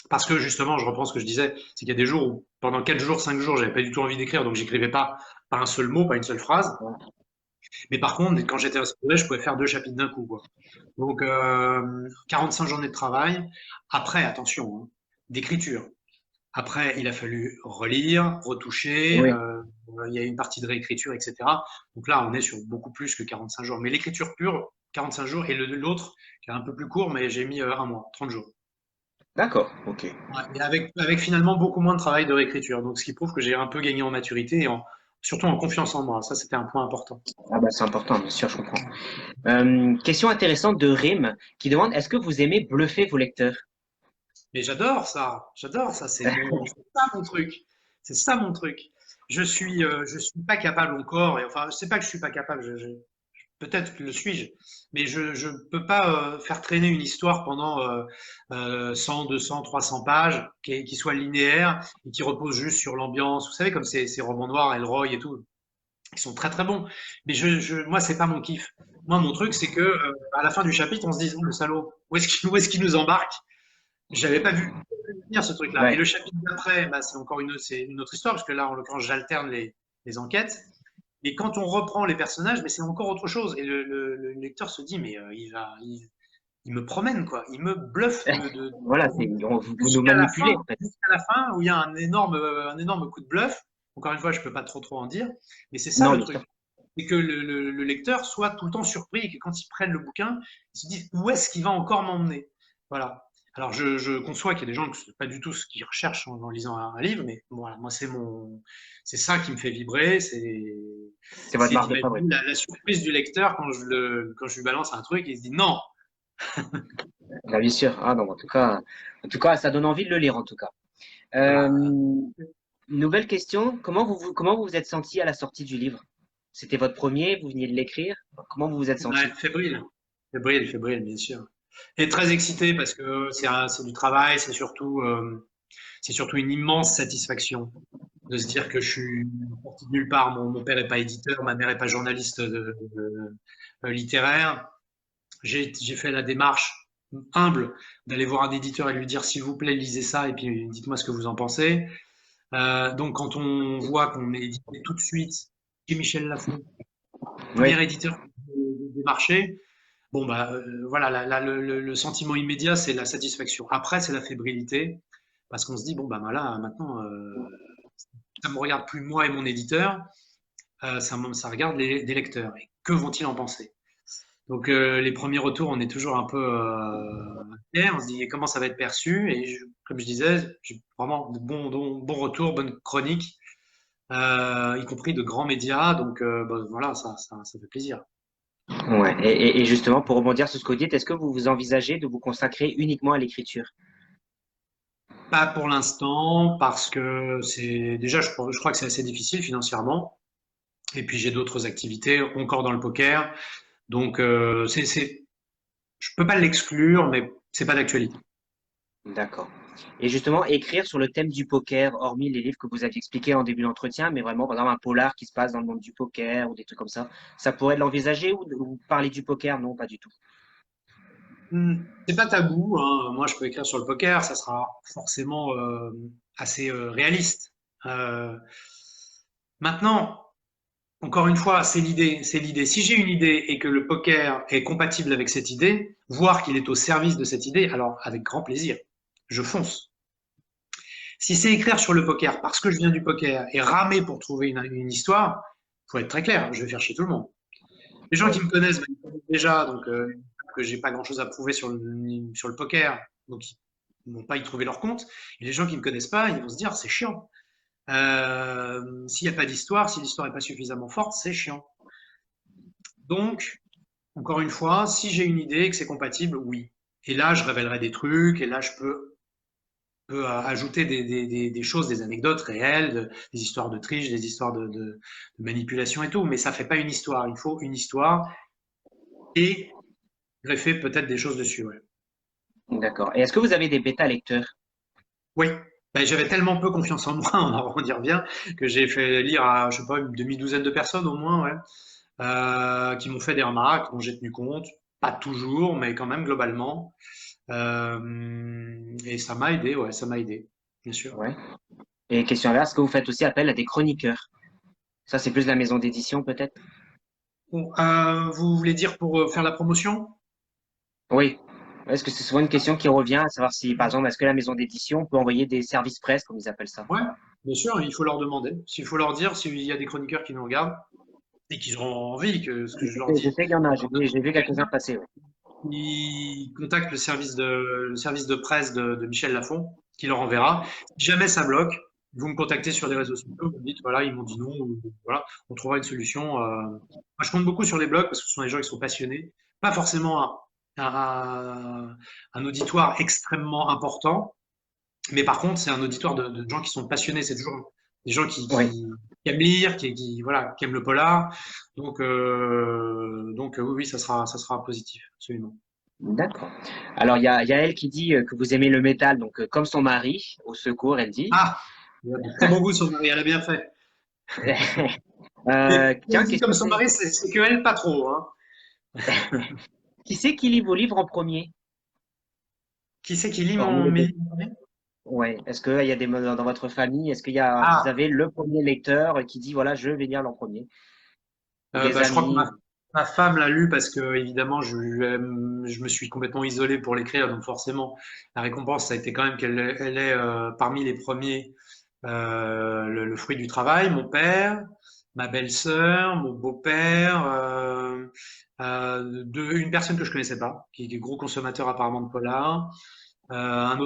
Parce que justement, je reprends ce que je disais, c'est qu'il y a des jours où pendant 4 jours, 5 jours, j'avais pas du tout envie d'écrire, donc j'écrivais pas un seul mot, pas une seule phrase. Mais par contre, quand j'étais inspiré, je pouvais faire 2 chapitres d'un coup, quoi. Donc 45 journées de travail. Après, attention, hein, d'écriture. Après, il a fallu relire, retoucher.
oui,
Il y a une partie de réécriture, etc. Donc là, on est sur beaucoup plus que 45 jours. Mais l'écriture pure, 45 jours, et l'autre, qui est un peu plus court, mais j'ai mis un mois, 30 jours.
d'accord, ok.
Ouais, et avec finalement beaucoup moins de travail de réécriture. Donc, ce qui prouve que j'ai un peu gagné en maturité et surtout en confiance en moi. Ça, c'était un point important.
Ah bah c'est important, bien sûr, je comprends. Question intéressante de Rim qui demande est-ce que vous aimez bluffer vos lecteurs?
Mais j'adore ça. J'adore ça. C'est ça mon truc. C'est ça mon truc. Je suis pas capable encore. Et enfin, c'est pas que je suis pas capable. Peut-être que le suis-je, mais je peux pas faire traîner une histoire pendant 100, 200, 300 pages, qui soit linéaire et qui repose juste sur l'ambiance. Vous savez, comme ces romans noirs, Elroy et tout. Ils sont très très bons. Mais moi, c'est pas mon kiff. Moi, mon truc, c'est que à la fin du chapitre, on se dit, oh, le salaud, où est-ce qu'il nous embarque? J'avais pas vu venir ce truc-là. Et
Ouais,
le chapitre d'après, bah, c'est une autre histoire, parce que là, en l'occurrence, j'alterne les enquêtes. Et quand on reprend les personnages, mais c'est encore autre chose. Et le lecteur se dit, mais il me promène, quoi. Il me bluffe
voilà, vous nous manipulez en fait.
jusqu'à la fin, où il y a un énorme coup de bluff. Encore une fois, je peux pas trop en dire, mais c'est ça
Non,
le
bien sûr.
truc. C'est que le lecteur soit tout le temps surpris et que quand il prenne le bouquin, il se dise où est-ce qu'il va encore m'emmener. Voilà. Alors je conçois qu'il y a des gens que c'est pas du tout ce qu'ils recherchent en lisant un livre, mais voilà, moi c'est ça qui me fait vibrer,
C'est votre
c'est
marque de fabrique.
d'imaginer la surprise du lecteur quand je lui balance un truc et il se dit non,
Là, bien sûr. Ah non, en tout cas, ça donne envie de le lire en tout cas.
Ah
Euh,
bah,
Nouvelle question. Comment vous vous êtes senti à la sortie du livre? C'était votre premier, vous veniez de l'écrire. Comment vous vous êtes
ouais,
senti?
fébrile. Fébrile, fébrile, bien sûr. Et très excité parce que c'est du travail, c'est surtout une immense satisfaction de se dire que je suis sorti de nulle part. Mon père est pas éditeur, ma mère est pas journaliste littéraire. J'ai fait la démarche humble d'aller voir un éditeur et lui dire s'il vous plaît lisez ça et puis dites-moi ce que vous en pensez. Donc quand on voit qu'on est édité tout de suite chez Michel Lafon,
Oui,
premier éditeur des marchés, bon bah voilà, le sentiment immédiat c'est la satisfaction. Après c'est la fébrilité parce qu'on se dit bon bah voilà maintenant ça me regarde plus moi et mon éditeur, ça regarde des lecteurs. Et que vont-ils en penser? Donc les premiers retours, on est toujours un peu inquiet, on se dit comment ça va être perçu. Et comme je disais, j'ai vraiment de bons retours, bonnes chroniques, y compris de grands médias. Donc bah, voilà, ça fait plaisir.
ouais. Et justement, pour rebondir sur ce que vous dites, est-ce que vous vous envisagez de vous consacrer uniquement à l'écriture?
Pas pour l'instant, parce que c'est déjà, je crois que c'est assez difficile financièrement. Et puis j'ai d'autres activités encore dans le poker. Donc je peux pas l'exclure, mais c'est pas d'actualité.
D'accord. Et justement, écrire sur le thème du poker, hormis les livres que vous aviez expliqués en début d'entretien, mais vraiment, par exemple, un polar qui se passe dans le monde du poker ou des trucs comme ça pourrait l'envisager ou parler du poker? Non, pas du tout.
C'est pas tabou, hein. Moi, je peux écrire sur le poker, ça sera forcément assez réaliste. Euh, Maintenant, encore une fois, c'est l'idée, c'est l'idée. Si j'ai une idée et que le poker est compatible avec cette idée, voire qu'il est au service de cette idée, alors avec grand plaisir, je fonce. Si c'est écrire sur le poker parce que je viens du poker et ramer pour trouver une histoire, faut être très clair, je vais faire chier tout le monde. Les gens qui
Oui.
me connaissent, ben, ils me connaissent déjà, donc que j'ai pas grand-chose à prouver sur le poker, donc ils vont pas y trouver leur compte. Et les gens qui me connaissent pas, ils vont se dire c'est chiant. S'il n'y a pas d'histoire, si l'histoire est pas suffisamment forte, c'est chiant. Donc, encore une fois, si j'ai une idée et que c'est compatible, oui. Et là, je révélerai des trucs, et là, peux ajouter des choses, des anecdotes réelles, des histoires de triche, des histoires de manipulation et tout, mais ça fait pas une histoire. Il faut une histoire et greffer peut-être des choses dessus, ouais.
D'accord. Et est-ce que vous avez des bêta-lecteurs?
Oui, ben, j'avais tellement peu confiance en moi, on y revient, que j'ai fait lire à, je sais pas, une demi-douzaine de personnes au moins, ouais, qui m'ont fait des remarques dont j'ai tenu compte. Pas toujours, mais quand même globalement. Et ça m'a aidé, ouais, ça m'a aidé, bien sûr.
Ouais. Et question inverse, est-ce que vous faites aussi appel à des chroniqueurs? Ça, c'est plus la maison d'édition, peut-être?
Bon, vous voulez dire pour faire la promotion?
Oui. Est-ce que c'est souvent une question qui revient, à savoir si, par exemple, est-ce que la maison d'édition peut envoyer des services presse, comme ils appellent ça?
Ouais, bien sûr, il faut leur demander. S'il faut leur dire, s'il y a des chroniqueurs qui nous regardent et qui auront envie que ce que je leur
Je
dis,
sais qu'il y en a, j'ai vu quelques-uns passer. Ouais.
ils contactent le service de presse de Michel Lafon, qui leur enverra. Si jamais ça bloque, vous me contactez sur les réseaux sociaux, vous me dites, voilà, ils m'ont dit non, ou, voilà, on trouvera une solution. Moi, je compte beaucoup sur les blogs parce que ce sont des gens qui sont passionnés, pas forcément un auditoire extrêmement important, mais par contre, c'est un auditoire de gens qui sont passionnés. C'est toujours des gens
Oui,
qui aiment lire, voilà, qui aiment le polar. Donc oui, oui, ça sera positif, absolument.
d'accord. Alors, il y a elle qui dit que vous aimez le métal, donc comme son mari, au secours, elle dit.
Ah, il a de très bon goût, son mari, elle a bien fait. Mais elle
Tiens,
dit comme son mari, c'est que elle, pas trop, hein.
qui c'est qui lit vos livres en premier?
Qui c'est qui lit
Hormis
mon
les deux.
mes
Ouais. Est-ce qu'il y a des dans votre famille, vous
Ah,
avez le premier lecteur qui dit voilà, je vais lire l'en premier, ou des
bah, je crois que
amis?
ma femme l'a lu parce que évidemment je me suis complètement isolé pour l'écrire, donc forcément la récompense ça a été quand même elle est parmi les premiers le fruit du travail. Mon père, ma belle-sœur, mon beau-père, une personne que je connaissais pas, qui est gros consommateur apparemment de polar, un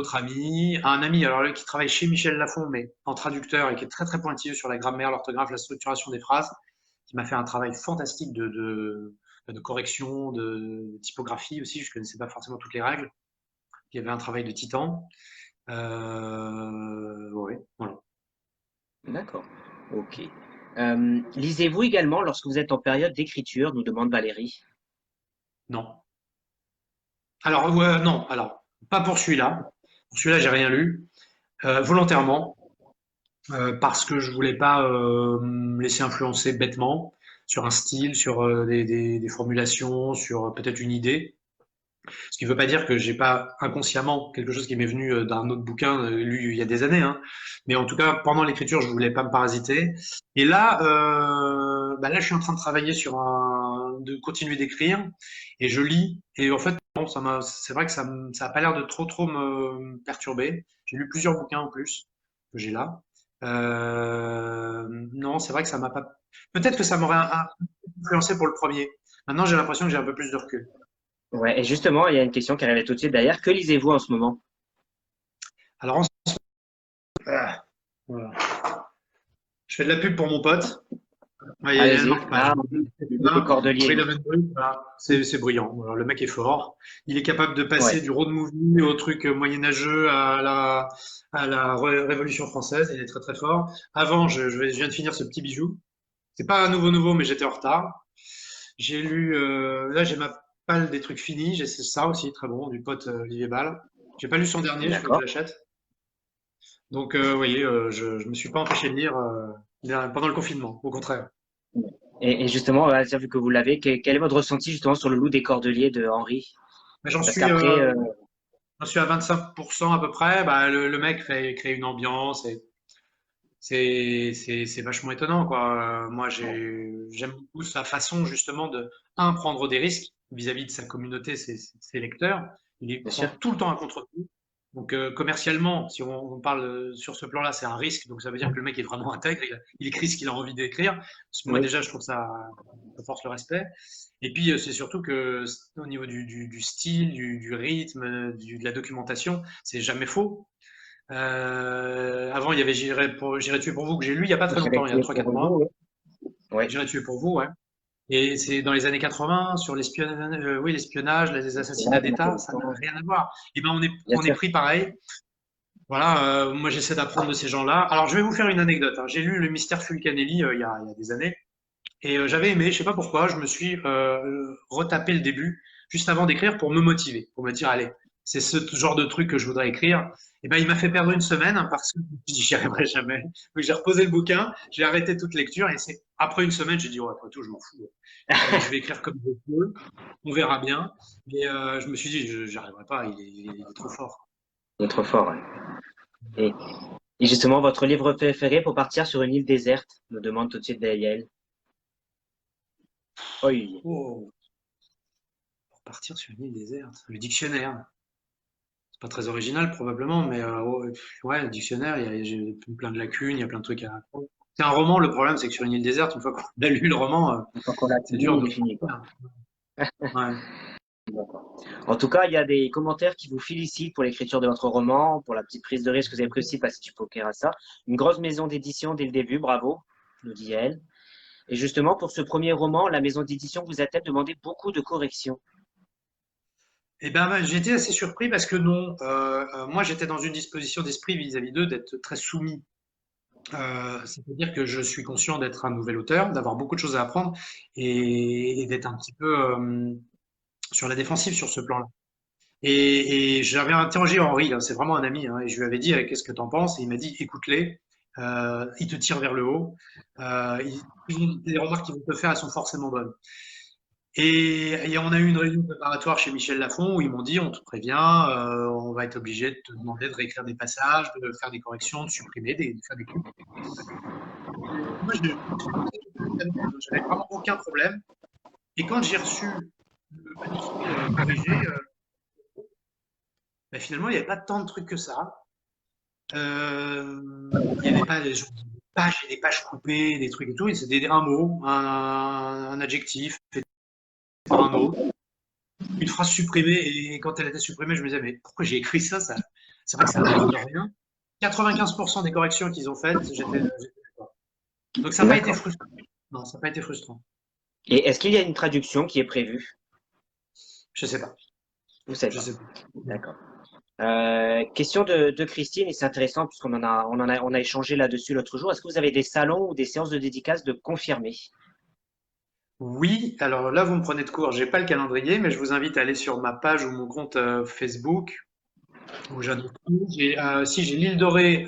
ami alors lui qui travaille chez Michel Lafon mais en traducteur et qui est très très pointilleux sur la grammaire, l'orthographe, la structuration des phrases qui m'a fait un travail fantastique de de correction, de typographie aussi. Je connaissais pas forcément toutes les règles. Il y avait un travail de titan. Ouais, voilà.
D'accord. Ok. Lisez-vous également lorsque vous êtes en période d'écriture, nous demande Valérie.
Non. Alors, ouais, non, alors, pas pour celui-là. Pour celui-là, j'ai rien lu, volontairement, parce que je voulais pas me laisser influencer bêtement sur un style, sur des formulations, sur peut-être une idée. Ce qui ne veut pas dire que j'ai pas inconsciemment quelque chose qui m'est venu d'un autre bouquin lu il y a des années, hein. Mais en tout cas, pendant l'écriture, je voulais pas me parasiter. Et là, là, je suis en train de travailler sur de continuer d'écrire, et je lis. Et en fait, non, c'est vrai que ça a pas l'air de trop me perturber. J'ai lu plusieurs bouquins en plus que j'ai là. Non, c'est vrai que ça m'a pas. Peut-être que ça m'aurait influencé pour le premier. Maintenant, j'ai l'impression que j'ai un peu plus de recul.
Ouais, et justement, il y a une question qui arrivait tout de suite derrière. Que lisez-vous en ce moment?
Alors, voilà. Je fais de la pub pour mon pote. Ouais, il y a une
Allez-y.
marque,
Ah, les
Henri
Cordeliers.
Lavenbrück, voilà. C'est brillant. Alors, le mec est fort. Il est capable de
Ouais,
passer du road movie au truc moyenâgeux à la Révolution française. Il est très très fort. Avant, je viens de finir ce petit bijou. C'est pas un nouveau, mais j'étais en retard. J'ai lu, là j'ai ma palle des trucs finis. J'ai ça aussi, très bon, du pote Olivier Ball. J'ai pas lu son dernier, il faut que je
d'accord.
l'achète. Donc, vous voyez, je me suis pas empêché de lire pendant le confinement, au contraire.
Et justement, vu que vous l'avez, quel est votre ressenti justement sur le loup des Cordeliers de Henri?
Mais
Parce qu'après,
j'en suis à 25% à peu près. Bah, le mec crée une ambiance et c'est vachement étonnant, quoi. Moi, j'aime beaucoup sa façon justement de, prendre des risques vis-à-vis de sa communauté, ses lecteurs. Il
bien
prend
sûr,
tout le temps un contre-coup. Donc, commercialement, si on parle sur ce plan-là, c'est un risque. Donc, ça veut dire que le mec est vraiment intègre. Il écrit ce qu'il a envie d'écrire. Moi,
oui,
déjà, je trouve ça force le respect. Et puis, c'est surtout que au niveau du style, du rythme, de la documentation, c'est jamais faux. Avant, il y avait J'irai tuer pour vous que j'ai lu il y a pas très
j'allais
longtemps, il y a
tuer
trois
pour
quatre mois.
vous. Oui, oui,
J'irai tuer pour vous, ouais. Et c'est dans les années 80 sur l'espionnage, oui, l'espionnage, les assassinats
l'espionnage en
d'État, ça n'a
Afghanistan,
rien à voir. Et ben
bien
on est
sûr.
pris pareil. Voilà, moi j'essaie d'apprendre de ces gens-là. Alors je vais vous faire une anecdote, hein. J'ai lu Le Mystère Fulcanelli il y a des années et j'avais aimé, je sais pas pourquoi, je me suis retapé le début juste avant d'écrire pour me motiver, pour me dire allez, c'est ce genre de truc que je voudrais écrire. Et ben il m'a fait perdre une semaine hein, parce que je me suis dit, j'y arriverai jamais. Donc j'ai reposé le bouquin, j'ai arrêté toute lecture et c'est après une semaine j'ai dit ouais après tout je m'en fous. Je vais écrire comme je peux, on verra bien. Mais je me suis dit j'y arriverai pas, il est trop fort.
Il est trop fort. Ouais. Et, et justement, votre livre préféré pour partir sur une île déserte, me demande tout de suite Yael. Oui,
Oh, pour partir sur une île déserte, le dictionnaire. C'est pas très original probablement, mais ouais, le dictionnaire, j'ai plein de lacunes, il y a plein de trucs à apprendre. C'est un roman, le problème c'est que sur une île déserte, une fois qu'on a lu le roman,
une fois qu'on l'a
c'est dur
fini,
de
il finit, quoi.
revenir. Ouais.
D'accord. En tout cas, il y a des commentaires qui vous félicitent pour l'écriture de votre roman, pour la petite prise de risque que vous avez prise aussi, passer du poker à ça. Une grosse maison d'édition dès le début, bravo, nous dit elle. Et justement, pour ce premier roman, la maison d'édition vous a-t-elle demandé beaucoup de corrections?
Et ben, j'ai été assez surpris parce que non, moi j'étais dans une disposition d'esprit vis-à-vis d'eux d'être très soumis. C'est-à-dire que je suis conscient d'être un nouvel auteur, d'avoir beaucoup de choses à apprendre et d'être un petit peu sur la défensive sur ce plan-là. Et j'avais interrogé Henri, là, c'est vraiment un ami, hein, et je lui avais dit qu'est-ce que t'en penses? Et il m'a dit écoute-les, ils te tirent vers le haut, les remarques qu'ils vont te faire, elles sont forcément bonnes. Et on a eu une réunion préparatoire chez Michel Lafon où ils m'ont dit on te prévient, on va être obligé de te demander de réécrire des passages, de faire des corrections, de supprimer, de faire des coupes. Moi, j'avais vraiment aucun problème. Et quand j'ai reçu le manuscrit corrigé, ben, finalement, il n'y avait pas tant de trucs que ça. Il n'y avait pas des pages et des pages coupées, des trucs et tout. C'était un mot, un adjectif, par un autre, une phrase supprimée. Et quand elle était supprimée, je me disais, mais pourquoi j'ai écrit ça, ça c'est vrai que ça n'a l'air de rien. 95% des corrections qu'ils ont faites, j'étais d'accord. Donc ça n'a pas été
D'accord.
frustrant. Non, ça n'a pas été frustrant.
Et est-ce qu'il y a une traduction qui est prévue?
Je sais pas.
Vous savez
Je
pas.
sais pas.
D'accord. Question de Christine, et c'est intéressant puisqu'on a échangé là-dessus l'autre jour. Est-ce que vous avez des salons ou des séances de dédicaces de confirmés?
Oui, alors là, vous me prenez de court. J'ai pas le calendrier, mais je vous invite à aller sur ma page ou mon compte Facebook où j'indique tout. Si j'ai l'île Dorée,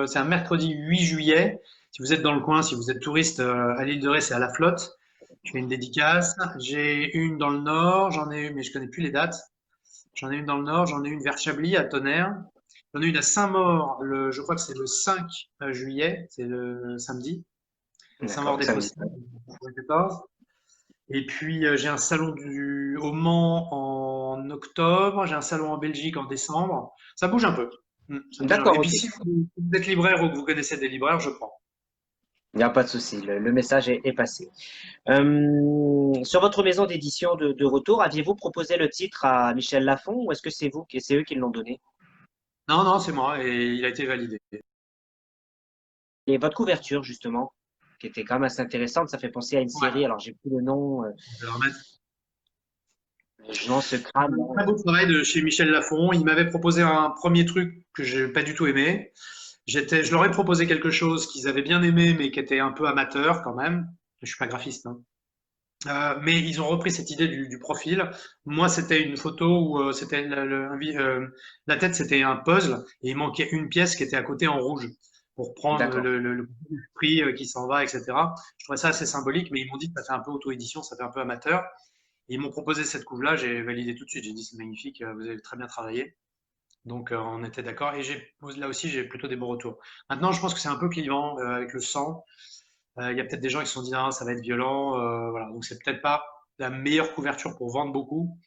c'est un mercredi 8 juillet. Si vous êtes dans le coin, si vous êtes touriste à l'île Dorée, c'est à la flotte. Je fais une dédicace. J'ai une dans le nord, j'en ai une, mais je connais plus les dates. J'en ai une dans le nord, j'en ai une vers Chablis, à Tonnerre. J'en ai une à Saint-Maur, je crois que c'est le 5 juillet, c'est le samedi.
D'accord, samedi.
Saint-Maur-des-Fossés, 14. Et puis j'ai un salon au Mans en octobre, j'ai un salon en Belgique en décembre. Ça bouge un peu. Ça bouge un peu.
D'accord,
Et puis
ok.
si vous êtes libraire ou que vous connaissez des libraires, je prends.
Il n'y a pas de souci, le message est passé. Sur votre maison d'édition de retour, aviez-vous proposé le titre à Michel Lafon ou est-ce que c'est eux qui l'ont donné?
Non, non, c'est moi et il a été validé.
Et votre couverture, justement, qui était quand même assez intéressante, ça fait penser à une
Ouais,
série, alors j'ai plus le nom,
je vais le remettre.
je lance ce crâne.
Un très beau travail de chez Michel Lafon. Il m'avait proposé un premier truc que j'ai pas du tout aimé. Je leur ai proposé quelque chose qu'ils avaient bien aimé, mais qui était un peu amateur quand même. Je suis pas graphiste, hein. Mais ils ont repris cette idée du profil. Moi, c'était une photo où c'était la tête, c'était un puzzle et il manquait une pièce qui était à côté en rouge pour prendre
D'accord.
le prix qui s'en va, etc. Je trouvais ça assez symbolique, mais ils m'ont dit que ça fait un peu auto-édition, ça fait un peu amateur. Et ils m'ont proposé cette couve-là, j'ai validé tout de suite. J'ai dit c'est magnifique, vous avez très bien travaillé. Donc on était d'accord. Et là aussi, j'ai plutôt des bons retours. Maintenant, je pense que c'est un peu clivant avec le sang. Il y a peut-être des gens qui se sont dit ah, ça va être violent, voilà. Donc c'est peut-être pas la meilleure couverture pour vendre beaucoup,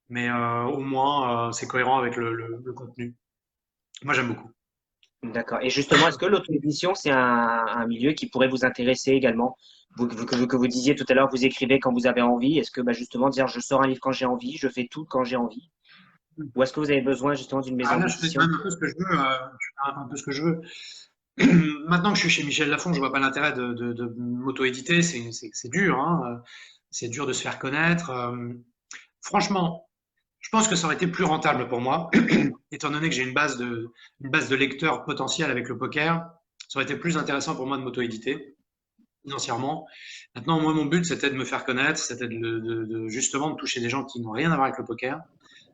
mais au moins c'est cohérent avec le contenu. Moi j'aime beaucoup.
D'accord. Et justement, est-ce que l'auto-édition, c'est un milieu qui pourrait vous intéresser également? Que vous disiez tout à l'heure, vous écrivez quand vous avez envie. Est-ce que bah, justement dire je sors un livre quand j'ai envie, je fais tout quand j'ai envie? Ou est-ce que vous avez besoin justement d'une
Ah
maison
là, je fais
d'édition?
même un peu ce que je veux, je fais un peu ce que je veux. Maintenant que je suis chez Michel Lafon, je vois pas l'intérêt de m'auto-éditer, c'est dur, hein. C'est dur de se faire connaître. Franchement, je pense que ça aurait été plus rentable pour moi, étant donné que j'ai une base de lecteurs potentiels avec le poker. Ça aurait été plus intéressant pour moi de m'auto-éditer financièrement. Maintenant, moi, mon but, c'était de me faire connaître, c'était justement de toucher des gens qui n'ont rien à voir avec le poker,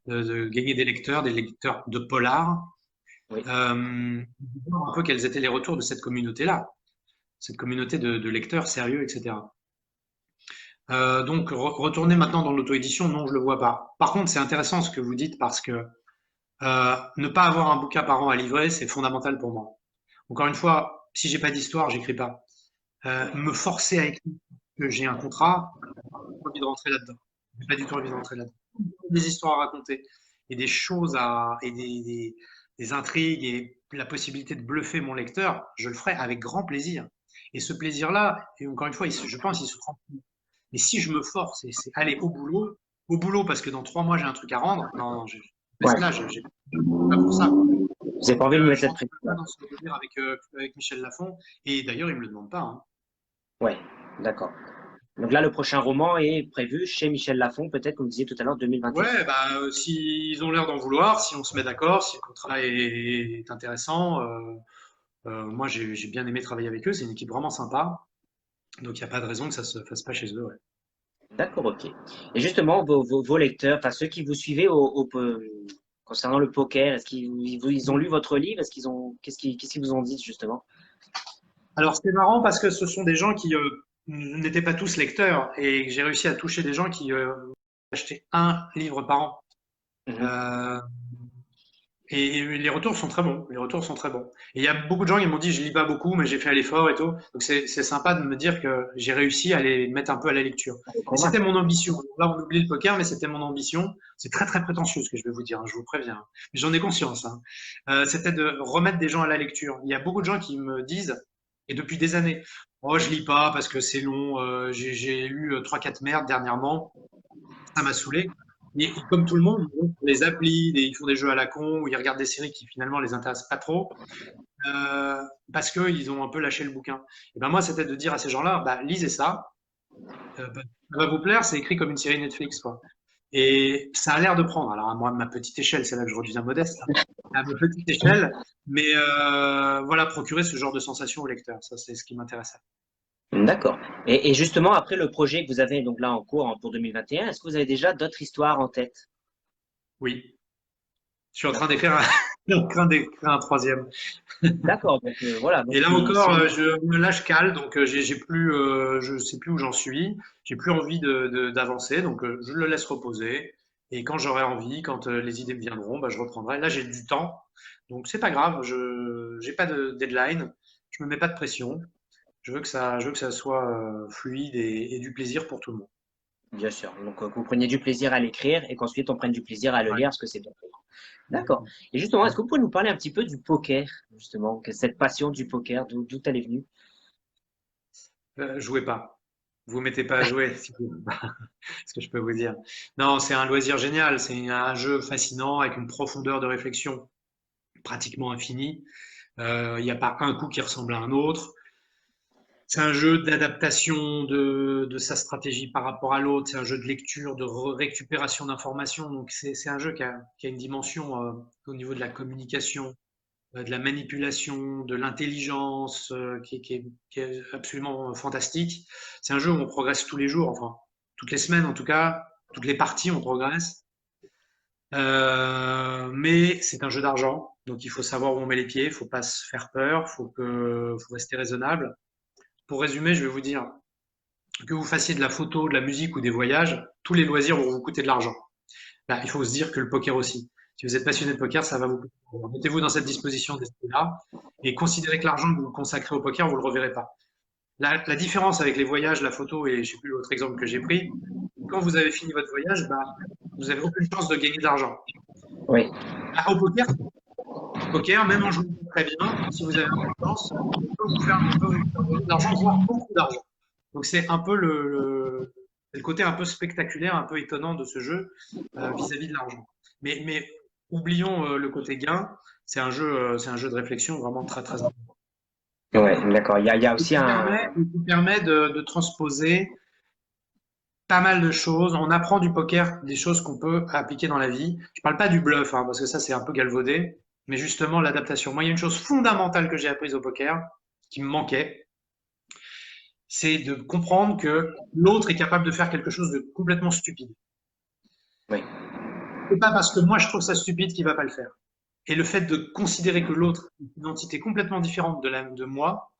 de gagner des lecteurs de polar,
Oui.
de voir un peu quels étaient les retours de cette communauté-là, cette communauté de lecteurs sérieux, etc. Donc, retourner maintenant dans l'auto-édition, non, je le vois pas. Par contre, c'est intéressant ce que vous dites parce que ne pas avoir un bouquin par an à livrer, c'est fondamental pour moi. Encore une fois, si j'ai pas d'histoire, j'écris pas. Me forcer à écrire que j'ai un contrat, j'ai pas envie de rentrer là-dedans. J'ai pas du tout envie de rentrer là-dedans. Des histoires à raconter et des choses et des intrigues et la possibilité de bluffer mon lecteur, je le ferai avec grand plaisir. Et ce plaisir-là, et encore une fois, je pense qu'il se trompe. Mais si je me force et c'est aller au boulot parce que dans 3 mois j'ai un truc à rendre, non, non, je
Ouais.
baisse là, j'ai pas pour ça.
Vous n'avez pas envie de me mettre
Je
cette
rentre
pression.
pas dans ce délire avec Michel Lafon, et d'ailleurs il me le demande pas, hein.
Ouais, d'accord. Donc là, le prochain roman est prévu chez Michel Lafon, peut-être, comme vous disiez tout à l'heure, 2021.
Ouais, bah, s'ils ont l'air d'en vouloir, si on se met d'accord, si le contrat est intéressant, moi j'ai bien aimé travailler avec eux, c'est une équipe vraiment sympa, donc il n'y a pas de raison que ça se fasse pas chez eux, ouais.
D'accord, ok. Et justement, vos lecteurs, enfin ceux qui vous suivez concernant le poker, est-ce qu'ils ont lu votre livre? Qu'est-ce qu'ils vous ont dit justement?
Alors c'est marrant parce que ce sont des gens qui n'étaient pas tous lecteurs, et j'ai réussi à toucher des gens qui achetaient un livre par an.
Mhm.
Euh, et les retours sont très bons. Les retours sont très bons. Et il y a beaucoup de gens qui m'ont dit, je lis pas beaucoup, mais j'ai fait l'effort et tout. Donc c'est sympa de me dire que j'ai réussi à les mettre un peu à la lecture.
Allez,
Et c'était
convaincre.
mon ambition. Là, on oublie le poker, mais c'était mon ambition. C'est très très prétentieux ce que je vais vous dire, hein, je vous préviens. Mais j'en ai conscience, hein. C'était de remettre des gens à la lecture. Il y a beaucoup de gens qui me disent, et depuis des années, oh je lis pas parce que c'est long. J'ai lu 3-4 merdes dernièrement. Ça m'a saoulé. Et comme tout le monde, ils vont sur les applis, ils font des jeux à la con, ou ils regardent des séries qui finalement les intéressent pas trop, euh, parce qu'ils ont un peu lâché le bouquin. Et ben moi, c'était de dire à ces gens-là, bah, lisez ça, Bah, ça va vous plaire, c'est écrit comme une série Netflix, quoi. Et ça a l'air de prendre. Alors, à moi, à ma petite échelle, c'est là que je redeviens modeste, hein. À ma petite échelle, mais voilà, procurer ce genre de sensation au lecteur, ça, c'est ce qui m'intéresse.
D'accord. Et justement, après le projet que vous avez donc là en cours pour 2021, est-ce que vous avez déjà d'autres histoires en tête?
Oui, je suis en train
D'accord.
d'écrire en train d'écrire un troisième.
D'accord. Donc voilà. Donc
Et là
si
encore,
on...
je me lâche cale, donc j'ai plus, je sais plus où j'en suis, j'ai plus envie d'avancer, donc je le laisse reposer. Et quand j'aurai envie, quand les idées me viendront, bah, je reprendrai. Là, j'ai du temps, donc c'est pas grave. Je j'ai pas de deadline, je me mets pas de pression. Je veux que ça soit fluide et du plaisir pour tout le monde.
Bien sûr. Donc que vous preniez du plaisir à l'écrire et qu'ensuite on prenne du plaisir à le
Ouais.
lire parce que c'est bien fait. D'accord. Et justement, est-ce que vous pouvez nous parler un petit peu du poker, justement, que cette passion du poker, d'où elle est venue?
Jouez pas. Vous mettez pas à jouer, si vous- ce que je peux vous dire. Non, c'est un loisir génial. C'est un jeu fascinant avec une profondeur de réflexion pratiquement infinie. Il n'y a pas un coup qui ressemble à un autre. C'est un jeu d'adaptation de sa stratégie par rapport à l'autre. C'est un jeu de lecture, de récupération d'informations. Donc c'est un jeu qui a une dimension au niveau de la communication, de la manipulation, de l'intelligence, qui est absolument fantastique. C'est un jeu où on progresse tous les jours, enfin toutes les semaines en tout cas, toutes les parties on progresse. Mais c'est un jeu d'argent, donc il faut savoir où on met les pieds, il faut pas se faire peur, faut rester raisonnable. Pour résumer, je vais vous dire que vous fassiez de la photo, de la musique ou des voyages, tous les loisirs vont vous coûter de l'argent. Là, il faut se dire que le poker aussi. Si vous êtes passionné de poker, ça va vous coûter. Mettez-vous dans cette disposition d'esprit-là et considérez que l'argent que vous consacrez au poker, vous le reverrez pas. La différence avec les voyages, la photo et je sais plus l'autre exemple que j'ai pris, quand vous avez fini votre voyage, bah, vous avez aucune chance de gagner de l'argent.
Oui.
Bah, au poker, même en jouant très bien, si vous avez un peu de chance, on peut vous faire gagner de l'argent, voire beaucoup d'argent. Donc c'est un peu c'est le côté un peu spectaculaire, un peu étonnant de ce jeu vis-à-vis de l'argent. Mais oublions le côté gain. C'est un jeu de réflexion vraiment très très important.
Ouais, d'accord. Il y a aussi
Il vous permet de transposer pas mal de choses. On apprend du poker des choses qu'on peut appliquer dans la vie. Je parle pas du bluff, hein, parce que ça c'est un peu galvaudé, mais justement l'adaptation. Moi, il y a une chose fondamentale que j'ai apprise au poker qui me manquait, c'est de comprendre que l'autre est capable de faire quelque chose de complètement stupide.
oui.
C'est pas parce que moi je trouve ça stupide qu'il va pas le faire. Et le fait de considérer que l'autre est une entité complètement différente de moi,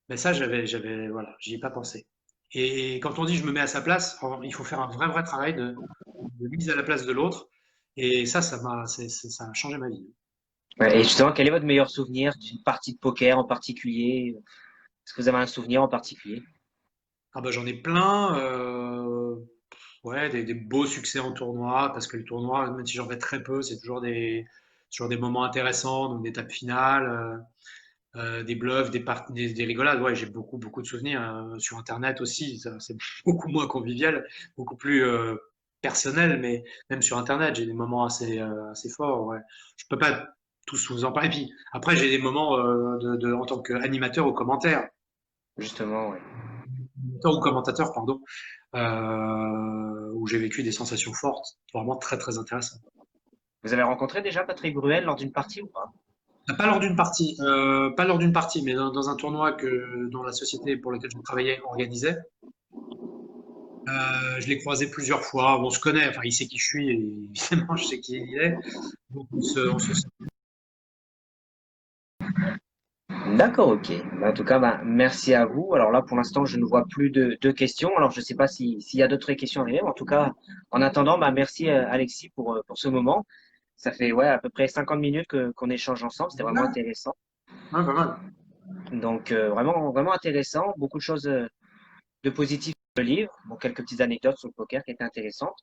ben ça voilà, j'y ai pas pensé. Et quand on dit je me mets à sa place, il faut faire un vrai travail de mise à la place de l'autre. Et ça a changé ma vie.
Ouais, et justement, quel est votre meilleur souvenir d'une partie de poker en particulier? Est-ce que vous avez un souvenir en particulier?
Ah bah j'en ai plein. Ouais, des beaux succès en tournoi, parce que le tournoi, même si j'en fais très peu, c'est toujours des moments intéressants, donc des étapes finales. Des bluffs, des rigolades. Ouais, j'ai beaucoup de souvenirs sur Internet aussi. C'est beaucoup moins convivial, beaucoup plus personnel, mais même sur Internet, j'ai des moments assez forts. Ouais. Je peux pas tous vous en parler. Et puis après, j'ai des moments en tant qu'animateur ou commentaire,
Justement, ouais.
animateur ou commentateur, pardon, où j'ai vécu des sensations fortes, vraiment très très intéressantes.
Vous avez rencontré déjà Patrick Bruel lors d'une partie ou pas?
Pas lors d'une partie, mais dans un tournoi dont la société pour laquelle je travaillais organisait. Je l'ai croisé plusieurs fois. On se connaît. Enfin, il sait qui je suis et évidemment, je sais qui il est. Donc, on se sait.
D'accord, ok. Bah, en tout cas, bah, merci à vous. Alors là, pour l'instant, je ne vois plus de questions. Alors, je ne sais pas s'il y a d'autres questions arrivées. Mais en tout cas, en attendant, bah, merci Alexis pour ce moment. Ça fait ouais, à peu près 50 minutes qu'on échange ensemble. C'était vraiment
Ouais,
intéressant.
ouais, pas mal.
Donc, vraiment intéressant. Beaucoup de choses de positives dans le livre. Bon, quelques petites anecdotes sur le poker qui étaient intéressantes.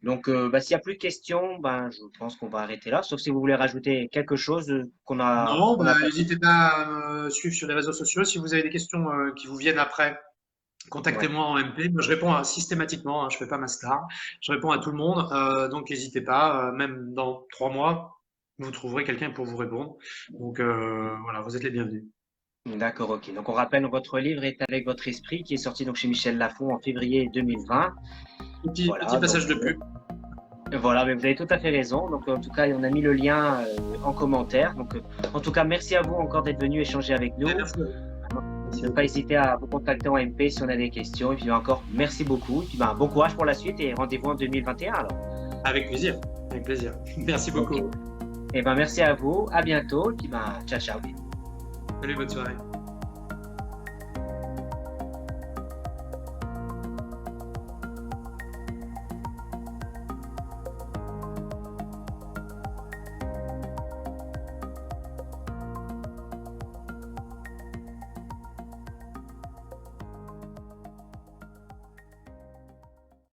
Donc, bah, s'il n'y a plus de questions, ben, je pense qu'on va arrêter là. Sauf si vous voulez rajouter quelque chose
Non,
qu'on a
bah,
pas dit.
n'hésitez pas à me suivre sur les réseaux sociaux. Si vous avez des questions qui vous viennent après,
Ouais.
contactez-moi en MP. Moi, je réponds systématiquement. Hein, je fais pas ma star. Je réponds à tout le monde. Donc, n'hésitez pas. Même dans 3 mois, vous trouverez quelqu'un pour vous répondre. Donc, voilà, vous êtes les bienvenus.
D'accord, ok. Donc on rappelle, votre livre est Avec votre esprit, qui est sorti donc chez Michel Lafon en février 2020.
Petit
Voilà, donc
passage de pub.
voilà, mais vous avez tout à fait raison. Donc en tout cas, on a mis le lien en commentaire. Donc en tout cas, merci à vous encore d'être venu échanger avec
Eh,
nous.
merci. Merci
Ne pas
beaucoup.
hésiter à vous contacter en MP si on a des questions. Et puis encore, merci beaucoup. Et puis bon courage pour la suite et rendez-vous en 2021 alors.
Avec plaisir. Avec plaisir. Merci
Ok.
beaucoup.
Et merci à vous. À bientôt. Et puis ciao, ciao.
Salut, bonne soirée.